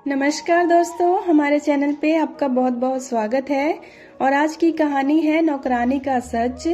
नमस्कार दोस्तों, हमारे चैनल पे आपका बहुत बहुत स्वागत है। और आज की कहानी है नौकरानी का सच।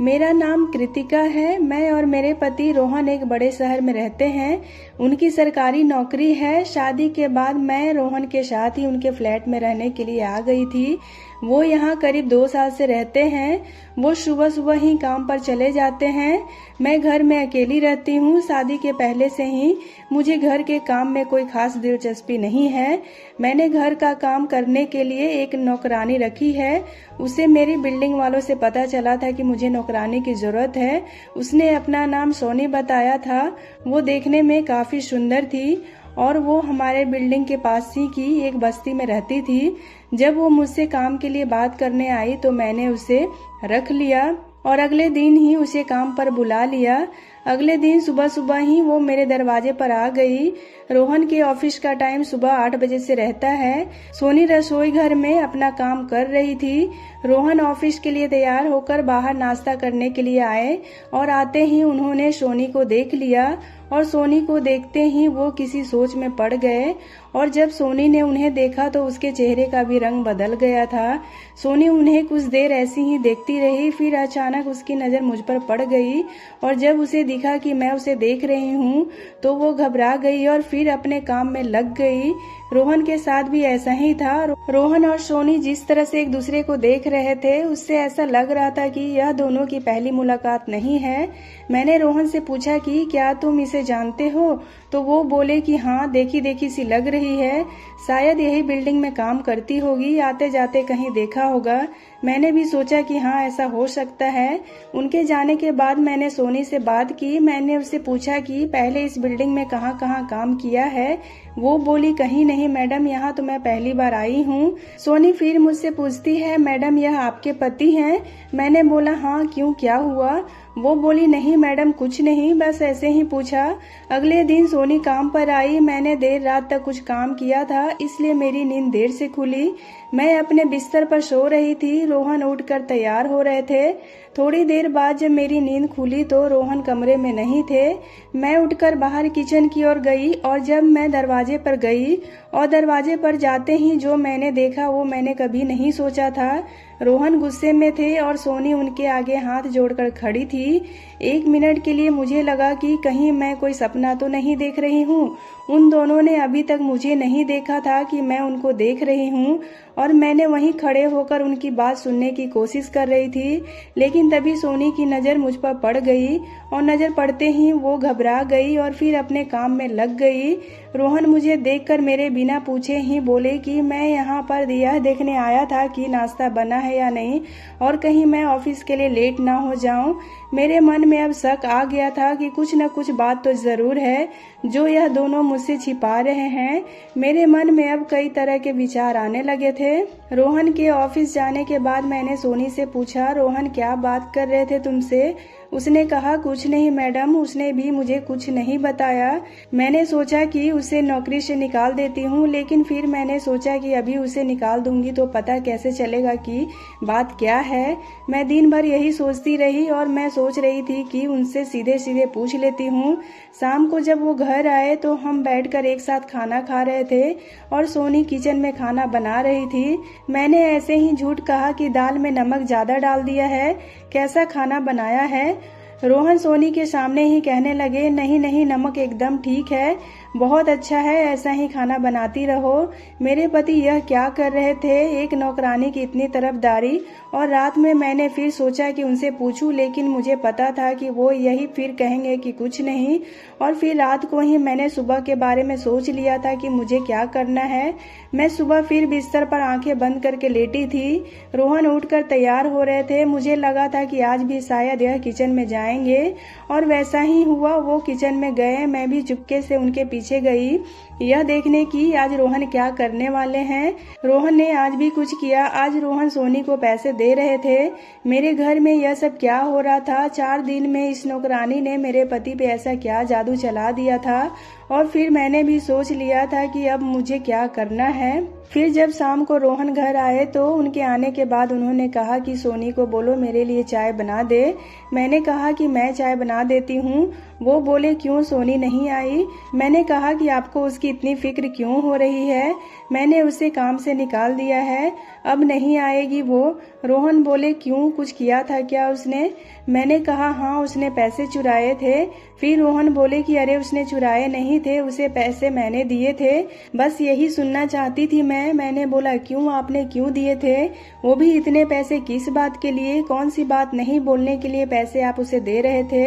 मेरा नाम कृतिका है। मैं और मेरे पति रोहन एक बड़े शहर में रहते हैं। उनकी सरकारी नौकरी है। शादी के बाद मैं रोहन के साथ ही उनके फ्लैट में रहने के लिए आ गई थी। वो यहाँ करीब 2 साल से रहते हैं। वो सुबह सुबह ही काम पर चले जाते हैं। मैं घर में अकेली रहती हूँ। शादी के पहले से ही मुझे घर के काम में कोई खास दिलचस्पी नहीं है। मैंने घर का काम करने के लिए एक नौकरानी रखी है। उसे मेरी बिल्डिंग वालों से पता चला था कि मुझे नौकरानी की जरूरत है। उसने अपना नाम सोनी बताया था। वो देखने में काफी सुंदर थी और वो हमारे बिल्डिंग के पास ही की एक बस्ती में रहती थी। जब वो मुझसे काम के लिए बात करने आई तो मैंने उसे रख लिया और अगले दिन ही उसे काम पर बुला लिया। अगले दिन सुबह सुबह ही वो मेरे दरवाजे पर आ गई। रोहन के ऑफिस का टाइम सुबह 8 बजे से रहता है। सोनी रसोई घर में अपना काम कर रही थी। रोहन ऑफिस के लिए तैयार होकर बाहर नाश्ता करने के लिए आए और आते ही उन्होंने सोनी को देख लिया और सोनी को देखते ही वो किसी सोच में पड़ गए। और जब सोनी ने उन्हें देखा तो उसके चेहरे का भी रंग बदल गया था। सोनी उन्हें कुछ देर ऐसी ही देखती रही, फिर अचानक उसकी नजर मुझ पर पड़ गई और जब उसे दिखा कि मैं उसे देख रही हूँ तो वो घबरा गई और फिर अपने काम में लग गई। रोहन के साथ भी ऐसा ही था। रोहन और सोनी जिस तरह से एक दूसरे को देख रहे थे उससे ऐसा लग रहा था कि यह दोनों की पहली मुलाकात नहीं है। मैंने रोहन से पूछा कि क्या तुम इसे जानते हो? तो वो बोले कि हाँ, देखी देखी सी लग रही है। शायद यही बिल्डिंग में काम करती होगी, आते जाते कहीं देखा होगा। मैंने भी सोचा कि हाँ, ऐसा हो सकता है। उनके जाने के बाद मैंने सोनी से बात की। मैंने उससे पूछा कि पहले इस बिल्डिंग में कहाँ कहाँ काम किया है। वो बोली कहीं नहीं मैडम, यहाँ तो मैं पहली बार आई हूँ। सोनी फिर मुझसे पूछती है, मैडम यह आपके पति हैं? मैंने बोला हाँ, क्यों, क्या हुआ? वो बोली नहीं मैडम, कुछ नहीं, बस ऐसे ही पूछा। अगले दिन सोनी काम पर आई। मैंने देर रात तक कुछ काम किया था इसलिए मेरी नींद देर से खुली। मैं अपने बिस्तर पर सो रही थी। रोहन उठकर तैयार हो रहे थे। थोड़ी देर बाद जब मेरी नींद खुली तो रोहन कमरे में नहीं थे। मैं उठकर बाहर किचन की ओर गई और जब मैं दरवाजे पर गई और दरवाजे पर जाते ही जो मैंने देखा वो मैंने कभी नहीं सोचा था। रोहन गुस्से में थे और सोनी उनके आगे हाथ जोड़कर खड़ी थी। 1 मिनट के लिए मुझे लगा कि कहीं मैं कोई सपना तो नहीं देख रही हूँ। उन दोनों ने अभी तक मुझे नहीं देखा था कि मैं उनको देख रही हूँ और मैंने वहीं खड़े होकर उनकी बात सुनने की कोशिश कर रही थी। लेकिन तभी सोनी की नज़र मुझ पर पड़ गई और नज़र पड़ते ही वो घबरा गई और फिर अपने काम में लग गई। रोहन मुझे देखकर मेरे बिना पूछे ही बोले कि मैं यहाँ पर यह देखने आया था कि नाश्ता बना है या नहीं और कहीं मैं ऑफिस के लिए लेट ना हो जाऊं। मेरे मन में अब शक आ गया था कि कुछ न कुछ बात तो जरूर है जो यह दोनों मुझसे छिपा रहे हैं। मेरे मन में अब कई तरह के विचार आने लगे थे। रोहन के ऑफिस जाने के बाद मैंने सोनी से पूछा, रोहन क्या बात कर रहे थे तुमसे? उसने कहा कुछ नहीं मैडम, उसने भी मुझे कुछ नहीं बताया। मैंने सोचा कि उसे नौकरी से निकाल देती हूँ, लेकिन फिर मैंने सोचा कि अभी उसे निकाल दूंगी तो पता कैसे चलेगा कि बात क्या है। मैं दिन भर यही सोचती रही और मैं सोच रही थी कि उनसे सीधे सीधे पूछ लेती हूँ। शाम को जब वो घर आए तो हम बैठकर एक साथ खाना खा रहे थे और सोनी किचन में खाना बना रही थी। मैंने ऐसे ही झूठ कहा कि दाल में नमक ज्यादा डाल दिया है, कैसा खाना बनाया है। रोहन सोनी के सामने ही कहने लगे, नहीं नहीं, नमक एकदम ठीक है, बहुत अच्छा है, ऐसा ही खाना बनाती रहो। मेरे पति यह क्या कर रहे थे? एक नौकरानी की इतनी तरफदारी। और रात में मैंने फिर सोचा कि उनसे पूछूं, लेकिन मुझे पता था कि वो यही फिर कहेंगे कि कुछ नहीं। और फिर रात को ही मैंने सुबह के बारे में सोच लिया था कि मुझे क्या करना है। मैं सुबह फिर बिस्तर पर आंखें बंद करके लेटी थी। रोहन उठकर तैयार हो रहे थे। मुझे लगा था कि आज भी शायद यह किचन में जाएंगे और वैसा ही हुआ। वो किचन में गए, मैं भी चुपके से उनके पीछे गई यह देखने की आज रोहन क्या करने वाले हैं। रोहन ने आज भी कुछ किया। आज रोहन सोनी को पैसे दे रहे थे। मेरे घर में यह सब क्या हो रहा था? 4 दिन में इस नौकरानी ने मेरे पति पे ऐसा क्या जादू चला दिया था? और फिर मैंने भी सोच लिया था कि अब मुझे क्या करना है। फिर जब शाम को रोहन घर आए तो उनके आने के बाद उन्होंने कहा कि सोनी को बोलो मेरे लिए चाय बना दे। मैंने कहा कि मैं चाय बना देती हूँ वो बोले क्यों सोनी नहीं आई। मैंने कहा कि आपको उसकी इतनी फिक्र क्यों हो रही है, मैंने उसे काम से निकाल दिया है, अब नहीं आएगी वो। रोहन बोले क्यों, कुछ किया था क्या उसने। मैंने कहा हाँ उसने पैसे चुराए थे। फिर रोहन बोले कि अरे उसने चुराए नहीं थे, उसे पैसे मैंने दिए थे, बस यही सुनना चाहती थी मैं। मैंने बोला क्यों, आपने क्यों दिए थे, वो भी इतने पैसे किस बात के लिए, कौन सी बात नहीं बोलने के लिए पैसे आप उसे दे रहे थे।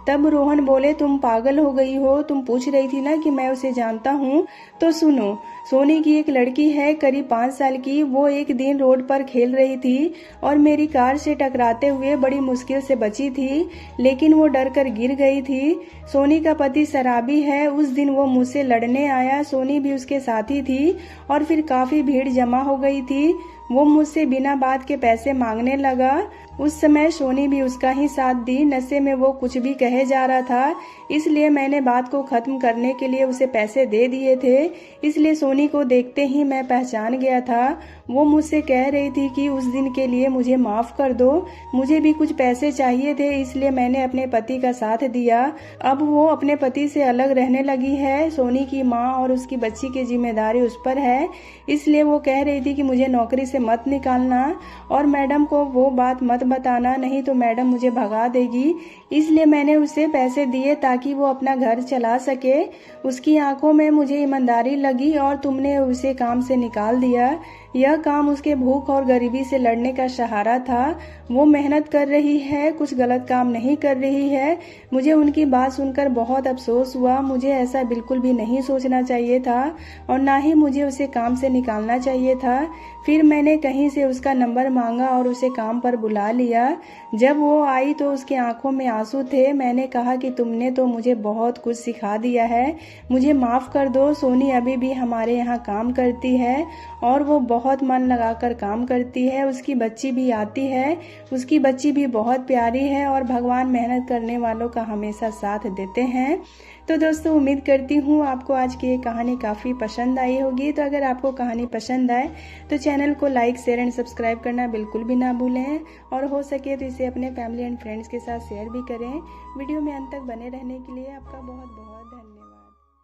तब रोहन बोले तुम पागल हो गई हो, तुम पूछ रही थी ना कि मैं उसे जानता हूँ, तो सुनो। सोनी की एक लड़की है करीब 5 साल की, वो एक दिन रोड पर खेल रही थी और मेरी कार से टकराते हुए बड़ी मुश्किल से बची थी, लेकिन वो डर कर गिर गई थी। सोनी का पति शराबी है, उस दिन वो मुझसे लड़ने आया, सोनी भी उसके साथी थी और फिर काफी भीड़ जमा हो गई थी। वो मुझसे बिना बात के पैसे मांगने लगा। उस समय सोनी भी उसका ही साथ दी, नशे में वो कुछ भी कहे जा रहा था, इसलिए मैंने बात को खत्म करने के लिए उसे पैसे दे दिए थे। इसलिए सोनी को देखते ही मैं पहचान गया था। वो मुझसे कह रही थी कि उस दिन के लिए मुझे माफ कर दो, मुझे भी कुछ पैसे चाहिए थे, इसलिए मैंने अपने पति का साथ दिया। अब वो अपने पति से अलग रहने लगी है, सोनी की माँ और उसकी बच्ची की जिम्मेदारी उस पर है, इसलिए वो कह रही थी कि मुझे नौकरी से मत निकालना और मैडम को वो बात मत बताना, नहीं तो मैडम मुझे भगा देगी। इसलिए मैंने उसे पैसे दिए ताकि वो अपना घर चला सके। उसकी आंखों में मुझे ईमानदारी लगी और तुमने उसे काम से निकाल दिया। यह काम उसके भूख और गरीबी से लड़ने का सहारा था। वो मेहनत कर रही है, कुछ गलत काम नहीं कर रही है। मुझे उनकी बात सुनकर बहुत अफसोस हुआ, मुझे ऐसा बिल्कुल भी नहीं सोचना चाहिए था और ना ही मुझे उसे काम से निकालना चाहिए था। फिर मैंने कहीं से उसका नंबर मांगा और उसे काम पर बुला लिया। जब वो आई तो उसकी आंखों में आंसू थे। मैंने कहा कि तुमने तो मुझे बहुत कुछ सिखा दिया है, मुझे माफ कर दो। सोनी अभी भी हमारे यहाँ काम करती है और वो बहुत मन लगाकर काम करती है। उसकी बच्ची भी आती है, उसकी बच्ची भी बहुत प्यारी है और भगवान मेहनत करने वालों का हमेशा साथ देते हैं। तो दोस्तों उम्मीद करती हूँ आपको आज की ये कहानी काफ़ी पसंद आई होगी। तो अगर आपको कहानी पसंद आए तो चैनल को लाइक शेयर एंड सब्सक्राइब करना बिल्कुल भी ना भूलें और हो सके तो इसे अपने फैमिली एंड फ्रेंड्स के साथ शेयर भी करें। वीडियो में अंत तक बने रहने के लिए आपका बहुत बहुत धन्यवाद।